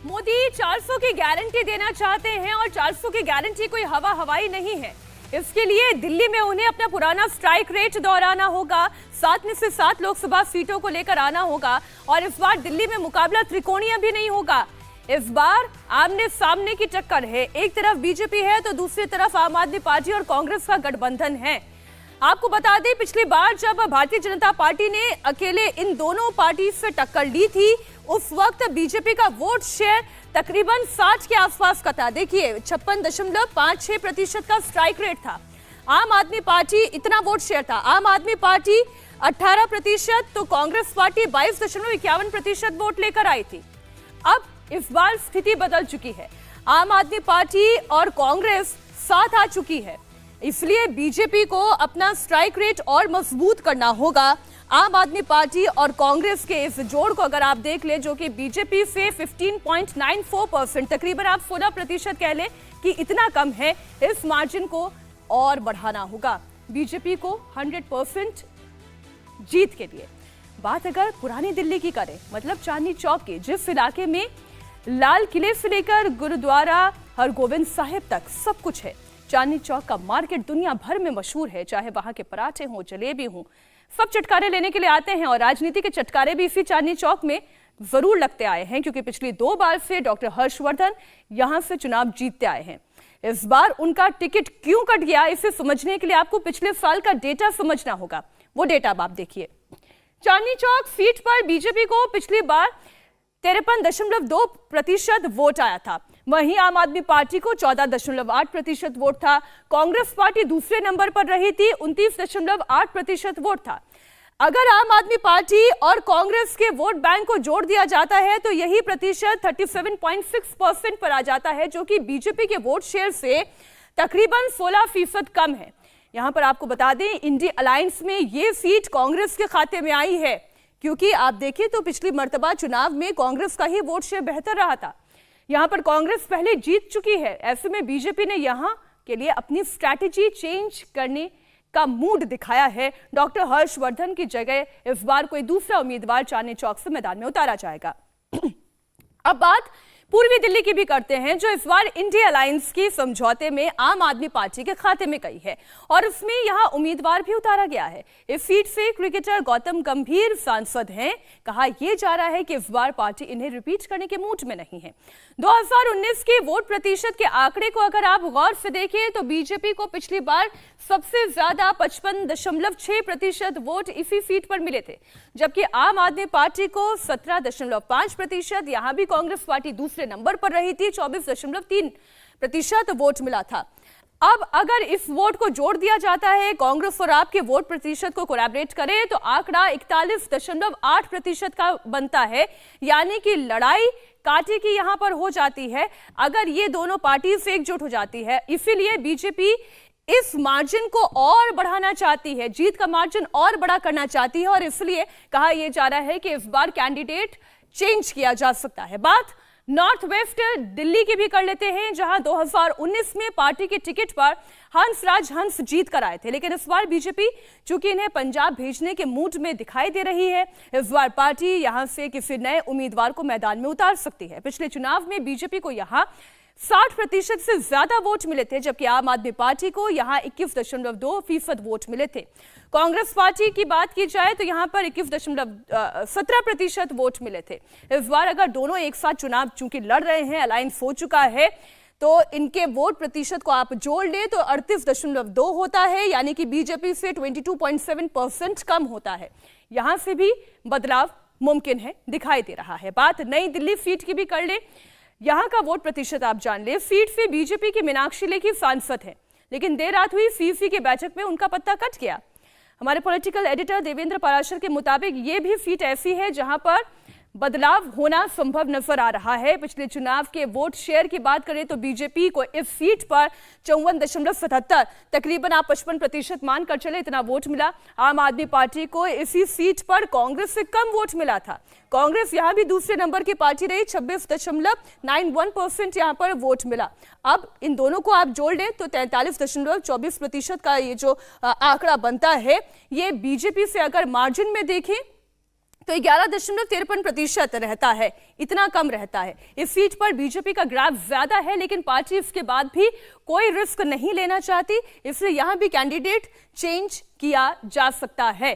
मोदी 400 की गारंटी देना चाहते हैं और 400 की गारंटी कोई हवाई नहीं है। इसके लिए दिल्ली में उन्हें अपना पुराना स्ट्राइक रेट दोहराना होगा, 7 में से 7 लोकसभा सीटों को लेकर आना होगा और इस बार दिल्ली में मुकाबला त्रिकोणीय भी नहीं होगा। इस बार आमने सामने की टक्कर है, एक तरफ बीजेपी है तो दूसरी तरफ आम आदमी पार्टी और कांग्रेस का गठबंधन है। आपको बता दें, पिछली बार जब भारतीय जनता पार्टी ने अकेले इन दोनों पार्टी से टक्कर ली थी, उस वक्त बीजेपी का वोट शेयर तकरीबन 60 के आसपास का था। देखिए 56.56% का स्ट्राइक रेट था। आम आदमी पार्टी इतना वोट शेयर था, आम आदमी पार्टी 18%, तो कांग्रेस पार्टी 22.51% वोट लेकर आई थी। अब इस बार स्थिति बदल चुकी है, आम आदमी पार्टी और कांग्रेस साथ आ चुकी है, इसलिए बीजेपी को अपना स्ट्राइक रेट और मजबूत करना होगा। आम आदमी पार्टी और कांग्रेस के इस जोड़ को अगर आप देख ले, जो कि बीजेपी से 15.94%, तकरीबन आप 16% कह ले कि इतना कम है, इस मार्जिन को और बढ़ाना होगा बीजेपी को 100% जीत के लिए। बात अगर पुरानी दिल्ली की करें, मतलब चांदनी चौक की, जिस इलाके में लाल किले से लेकर गुरुद्वारा हरगोविंद साहिब तक सब कुछ है। चांदनी चौक का मार्केट दुनिया भर में मशहूर है, चाहे वहां के पराठे हों, जलेबी हों, सब चटकारे लेने के लिए आते हैं और राजनीति के चटकारे भी इसी चांदनी चौक में जरूर लगते आए हैं, क्योंकि पिछली 2 बार से डॉक्टर हर्षवर्धन यहां से चुनाव जीतते आए हैं। इस बार उनका टिकट क्यों कट गया, इसे समझने के लिए आपको पिछले साल का डेटा समझना होगा। वो डेटा अब आप देखिए। चांदनी चौक सीट पर बीजेपी को पिछली बार 53.2% वोट आया था, वहीं आम आदमी पार्टी को 14.8% वोट था। कांग्रेस पार्टी दूसरे नंबर पर रही थी, 29.8% वोट था। अगर आम आदमी पार्टी और कांग्रेस के वोट बैंक को जोड़ दिया जाता है तो यही प्रतिशत 37.6% पर आ जाता है, जो कि बीजेपी के वोट शेयर से तकरीबन 16% कम है। यहां पर आपको बता दें, इंडिया अलायंस में ये सीट कांग्रेस के खाते में आई है, क्योंकि आप देखें तो पिछली मर्तबा चुनाव में कांग्रेस का ही वोट शेयर बेहतर रहा था। यहां पर कांग्रेस पहले जीत चुकी है, ऐसे में बीजेपी ने यहां के लिए अपनी स्ट्रैटेजी चेंज करने का मूड दिखाया है। डॉक्टर हर्षवर्धन की जगह इस बार कोई दूसरा उम्मीदवार चांदनी चौक से मैदान में उतारा जाएगा। अब बात पूर्वी दिल्ली की भी करते हैं, जो इस बार इंडिया अलायंस की समझौते में आम आदमी पार्टी के खाते में गई है और उसमें यहां उम्मीदवार भी उतारा गया है। इस सीट से क्रिकेटर गौतम गंभीर सांसद हैं। कहा यह जा रहा है कि इस बार पार्टी इन्हें रिपीट करने के मूड में नहीं है। 2019 के वोट प्रतिशत के आंकड़े को अगर आप गौर से देखें तो बीजेपी को पिछली बार सबसे ज्यादा 55.6% वोट इसी सीट पर मिले थे, जबकि आम आदमी पार्टी को 17.5%, यहां भी कांग्रेस पार्टी दूसरे नंबर पर रही थी, 24.3% वोट मिला था। अब अगर इस वोट को जोड़ दिया जाता है, कांग्रेस और आपके वोट प्रतिशत को कोलैबोरेट करें तो आंकड़ा 41.8% का बनता है, यानी कि लड़ाई कांटे की यहां पर हो जाती है अगर ये दोनों पार्टी से एकजुट हो जाती है। इसीलिए बीजेपी इस मार्जिन को और बढ़ाना चाहती है, जीत का मार्जिन और बड़ा करना चाहती है और इसलिए कहा यह जा रहा है कि इस बार कैंडिडेट चेंज किया जा सकता है। बात नॉर्थ वेस्ट दिल्ली की भी कर लेते हैं, जहां 2019 में पार्टी के टिकट पर हंसराज हंस जीत कर आए थे, लेकिन इस बार बीजेपी चूंकि इन्हें पंजाब भेजने के मूड में दिखाई दे रही है, इस बार पार्टी यहां से किसी नए उम्मीदवार को मैदान में उतार सकती है। पिछले चुनाव में बीजेपी को यहां 60% से ज्यादा वोट मिले थे, जबकि आम आदमी पार्टी को यहां 21.2% वोट मिले थे। कांग्रेस पार्टी की बात की जाए तो यहां पर 21.17% वोट मिले थे। इस बार अगर दोनों एक साथ चुनाव चूंकि लड़ रहे हैं, अलायंस हो चुका है, तो इनके वोट प्रतिशत को आप जोड़ ले तो 38.2 होता है, यानी कि बीजेपी से 22.7% कम होता है। यहां से भी बदलाव मुमकिन है, दिखाई दे रहा है। बात नई दिल्ली सीट की भी कर ले, यहां का वोट प्रतिशत आप जान ले। सीट से बीजेपी की मीनाक्षी लेखी सांसद है, लेकिन देर रात हुई सीसी की बैठक में उनका पत्ता कट गया। हमारे पॉलिटिकल एडिटर देवेंद्र पराशर के मुताबिक ये भी सीट ऐसी है जहां पर बदलाव होना संभव नजर आ रहा है। पिछले चुनाव के वोट शेयर की बात करें तो बीजेपी को इस सीट पर 54.77, तकरीबन आप 55% मानकर चले, इतना वोट मिला। आम आदमी पार्टी को इसी सीट पर कांग्रेस से कम वोट मिला था। कांग्रेस यहां भी दूसरे नंबर की पार्टी रही, 26.91% यहां पर वोट मिला। अब इन दोनों को आप जोड़ लें तो 43.24% का ये जो आंकड़ा बनता है, ये बीजेपी से अगर मार्जिन में देखें तो 11.53% रहता है, इतना कम रहता है। इस सीट पर बीजेपी का ग्रैब ज्यादा है, लेकिन पार्टी इसके बाद भी कोई रिस्क नहीं लेना चाहती, इसलिए यहां भी कैंडिडेट चेंज किया जा सकता है।